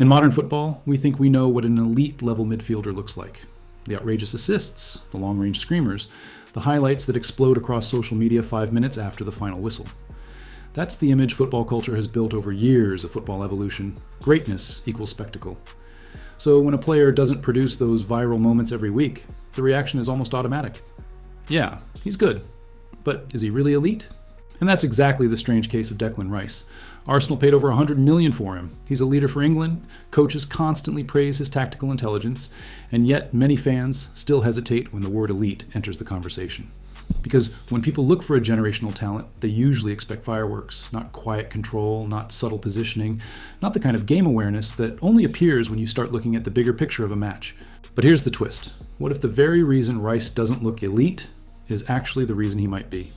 In modern football, we think we know what an elite-level midfielder looks like. The outrageous assists, the long-range screamers, the highlights that explode across social media 5 minutes after the final whistle. That's the image football culture has built over years of football evolution. Greatness equals spectacle. So when a player doesn't produce those viral moments every week, the reaction is almost automatic. Yeah, he's good, but is he really elite? And that's exactly the strange case of Declan Rice. Arsenal paid over $100 million for him. He's a leader for England, coaches constantly praise his tactical intelligence, and yet many fans still hesitate when the word elite enters the conversation. Because when people look for a generational talent, they usually expect fireworks, not quiet control, not subtle positioning, not the kind of game awareness that only appears when you start looking at the bigger picture of a match. But here's the twist. What if the very reason Rice doesn't look elite is actually the reason he might be?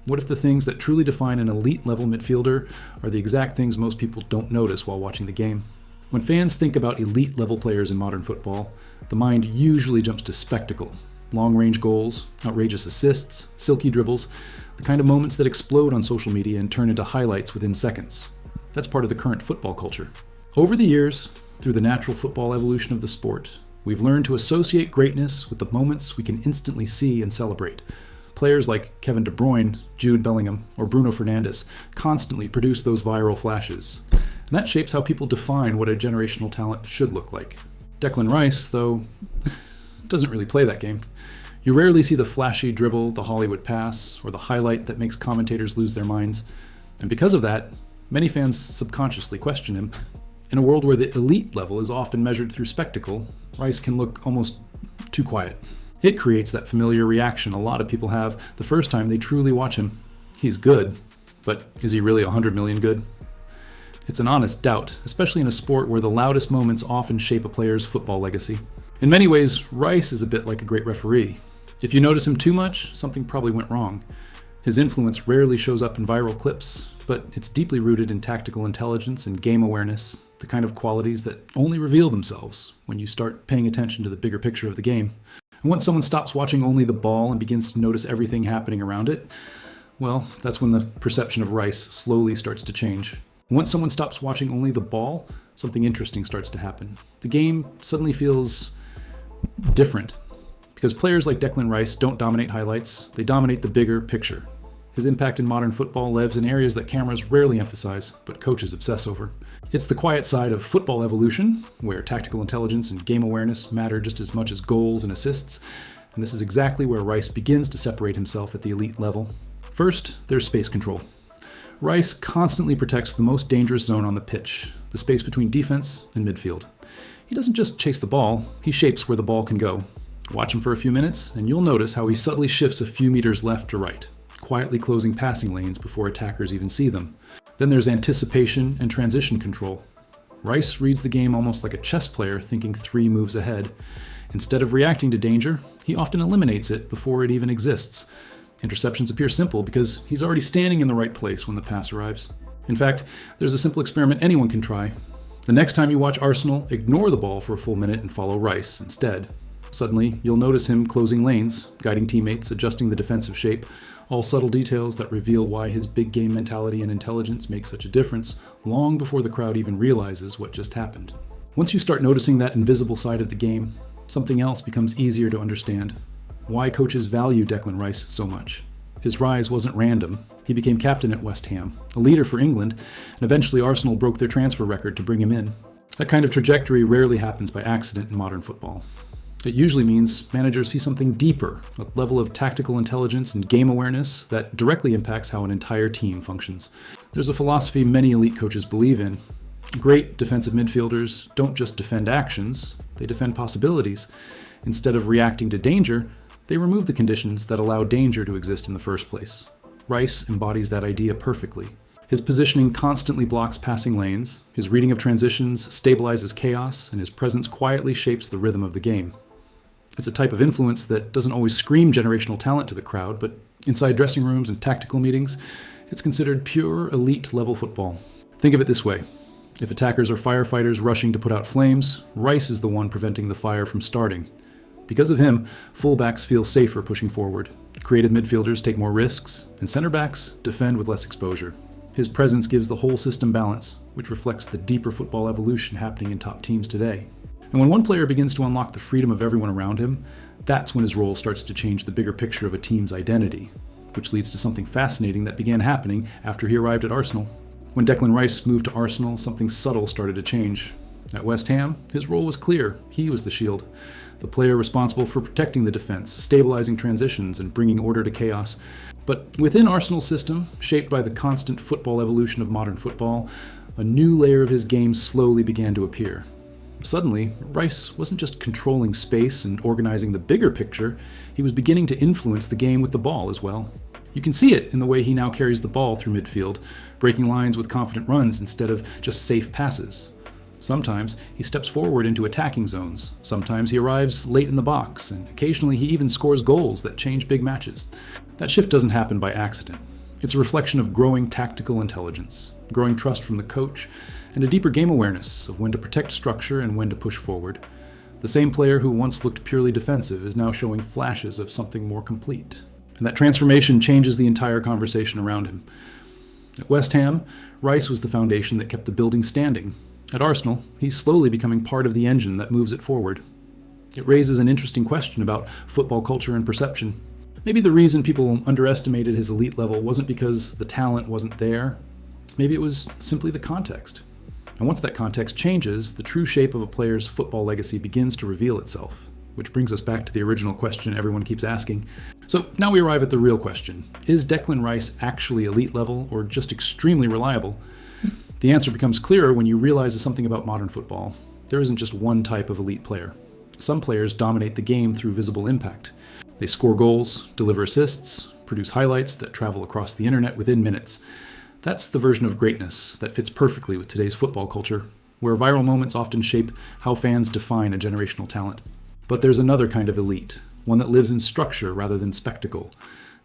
What if the things that truly define an elite-level midfielder are the exact things most people don't notice while watching the game? When fans think about elite-level players in modern football, the mind usually jumps to spectacle. Long-range goals, outrageous assists, silky dribbles, the kind of moments that explode on social media and turn into highlights within seconds. That's part of the current football culture. Over the years, through the natural football evolution of the sport, we've learned to associate greatness with the moments we can instantly see and celebrate. Players like Kevin De Bruyne, Jude Bellingham, or Bruno Fernandes constantly produce those viral flashes. And that shapes how people define what a generational talent should look like. Declan Rice, though, doesn't really play that game. You rarely see the flashy dribble, the Hollywood pass, or the highlight that makes commentators lose their minds. And because of that, many fans subconsciously question him. In a world where the elite level is often measured through spectacle, Rice can look almost too quiet. It creates that familiar reaction a lot of people have the first time they truly watch him. He's good, but is he really 100 million good? It's an honest doubt, especially in a sport where the loudest moments often shape a player's football legacy. In many ways, Rice is a bit like a great referee. If you notice him too much, something probably went wrong. His influence rarely shows up in viral clips, but it's deeply rooted in tactical intelligence and game awareness, the kind of qualities that only reveal themselves when you start paying attention to the bigger picture of the game. And once someone stops watching only the ball and begins to notice everything happening around it, well, that's when the perception of Rice slowly starts to change. Once someone stops watching only the ball, something interesting starts to happen. The game suddenly feels different. Because players like Declan Rice don't dominate highlights, they dominate the bigger picture. His impact in modern football lives in areas that cameras rarely emphasize, but coaches obsess over. It's the quiet side of football evolution, where tactical intelligence and game awareness matter just as much as goals and assists, and this is exactly where Rice begins to separate himself at the elite level. First, there's space control. Rice constantly protects the most dangerous zone on the pitch, the space between defense and midfield. He doesn't just chase the ball, he shapes where the ball can go. Watch him for a few minutes, and you'll notice how he subtly shifts a few meters left or right, quietly closing passing lanes before attackers even see them. Then there's anticipation and transition control. Rice reads the game almost like a chess player thinking 3 moves ahead. Instead of reacting to danger, he often eliminates it before it even exists. Interceptions appear simple because he's already standing in the right place when the pass arrives. In fact, there's a simple experiment anyone can try. The next time you watch Arsenal, ignore the ball for a full minute and follow Rice instead. Suddenly, you'll notice him closing lanes, guiding teammates, adjusting the defensive shape, all subtle details that reveal why his big game mentality and intelligence make such a difference long before the crowd even realizes what just happened. Once you start noticing that invisible side of the game, something else becomes easier to understand. Why coaches value Declan Rice so much. His rise wasn't random. He became captain at West Ham, a leader for England, and eventually Arsenal broke their transfer record to bring him in. That kind of trajectory rarely happens by accident in modern football. It usually means managers see something deeper, a level of tactical intelligence and game awareness that directly impacts how an entire team functions. There's a philosophy many elite coaches believe in. Great defensive midfielders don't just defend actions, they defend possibilities. Instead of reacting to danger, they remove the conditions that allow danger to exist in the first place. Rice embodies that idea perfectly. His positioning constantly blocks passing lanes, his reading of transitions stabilizes chaos, and his presence quietly shapes the rhythm of the game. It's a type of influence that doesn't always scream generational talent to the crowd, but inside dressing rooms and tactical meetings, it's considered pure elite-level football. Think of it this way. If attackers are firefighters rushing to put out flames, Rice is the one preventing the fire from starting. Because of him, fullbacks feel safer pushing forward. Creative midfielders take more risks, and center backs defend with less exposure. His presence gives the whole system balance, which reflects the deeper football evolution happening in top teams today. And when one player begins to unlock the freedom of everyone around him, that's when his role starts to change the bigger picture of a team's identity, which leads to something fascinating that began happening after he arrived at Arsenal. When Declan Rice moved to Arsenal, something subtle started to change. At West Ham, his role was clear. He was the shield, the player responsible for protecting the defense, stabilizing transitions, and bringing order to chaos. But within Arsenal's system, shaped by the constant football evolution of modern football, a new layer of his game slowly began to appear. Suddenly, Rice wasn't just controlling space and organizing the bigger picture, he was beginning to influence the game with the ball as well. You can see it in the way he now carries the ball through midfield, breaking lines with confident runs instead of just safe passes. Sometimes he steps forward into attacking zones, sometimes he arrives late in the box, and occasionally he even scores goals that change big matches. That shift doesn't happen by accident. It's a reflection of growing tactical intelligence, growing trust from the coach, and a deeper game awareness of when to protect structure and when to push forward. The same player who once looked purely defensive is now showing flashes of something more complete. And that transformation changes the entire conversation around him. At West Ham, Rice was the foundation that kept the building standing. At Arsenal, he's slowly becoming part of the engine that moves it forward. It raises an interesting question about football culture and perception. Maybe the reason people underestimated his elite level wasn't because the talent wasn't there. Maybe it was simply the context. And once that context changes, the true shape of a player's football legacy begins to reveal itself. Which brings us back to the original question everyone keeps asking. So now we arrive at the real question. Is Declan Rice actually elite level or just extremely reliable? The answer becomes clearer when you realize something about modern football. There isn't just one type of elite player. Some players dominate the game through visible impact. They score goals, deliver assists, produce highlights that travel across the internet within minutes. That's the version of greatness that fits perfectly with today's football culture, where viral moments often shape how fans define a generational talent. But there's another kind of elite, one that lives in structure rather than spectacle.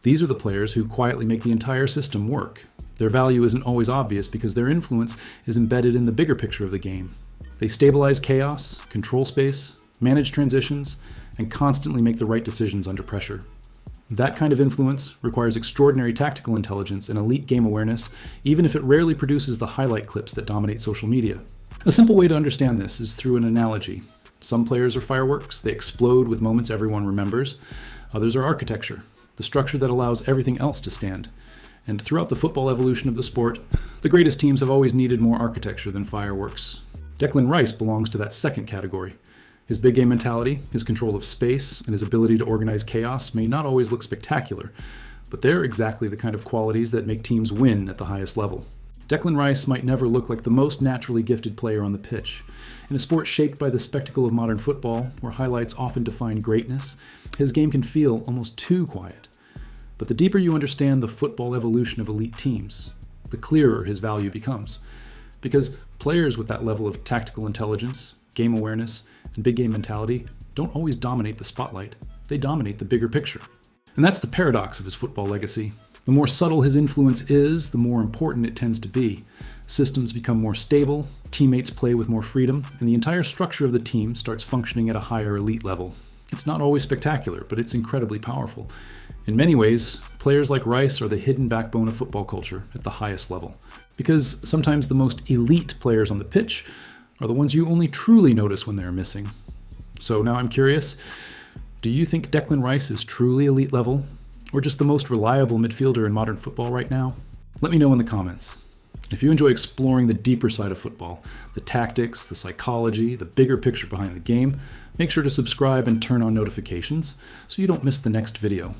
These are the players who quietly make the entire system work. Their value isn't always obvious because their influence is embedded in the bigger picture of the game. They stabilize chaos, control space, manage transitions, and constantly make the right decisions under pressure. That kind of influence requires extraordinary tactical intelligence and elite game awareness, even if it rarely produces the highlight clips that dominate social media. A simple way to understand this is through an analogy. Some players are fireworks, they explode with moments everyone remembers. Others are architecture, the structure that allows everything else to stand. And throughout the football evolution of the sport, the greatest teams have always needed more architecture than fireworks. Declan Rice belongs to that second category. His big game mentality, his control of space, and his ability to organize chaos may not always look spectacular, but they're exactly the kind of qualities that make teams win at the highest level. Declan Rice might never look like the most naturally gifted player on the pitch. In a sport shaped by the spectacle of modern football, where highlights often define greatness, his game can feel almost too quiet. But the deeper you understand the football evolution of elite teams, the clearer his value becomes. Because players with that level of tactical intelligence, game awareness, and big game mentality don't always dominate the spotlight. They dominate the bigger picture. And that's the paradox of his football legacy. The more subtle his influence is, the more important it tends to be. Systems become more stable, teammates play with more freedom, and the entire structure of the team starts functioning at a higher elite level. It's not always spectacular, but it's incredibly powerful. In many ways, players like Rice are the hidden backbone of football culture at the highest level. Because sometimes the most elite players on the pitch are the ones you only truly notice when they're missing. So now I'm curious, do you think Declan Rice is truly elite level? Or just the most reliable midfielder in modern football right now? Let me know in the comments. If you enjoy exploring the deeper side of football, the tactics, the psychology, the bigger picture behind the game, make sure to subscribe and turn on notifications so you don't miss the next video.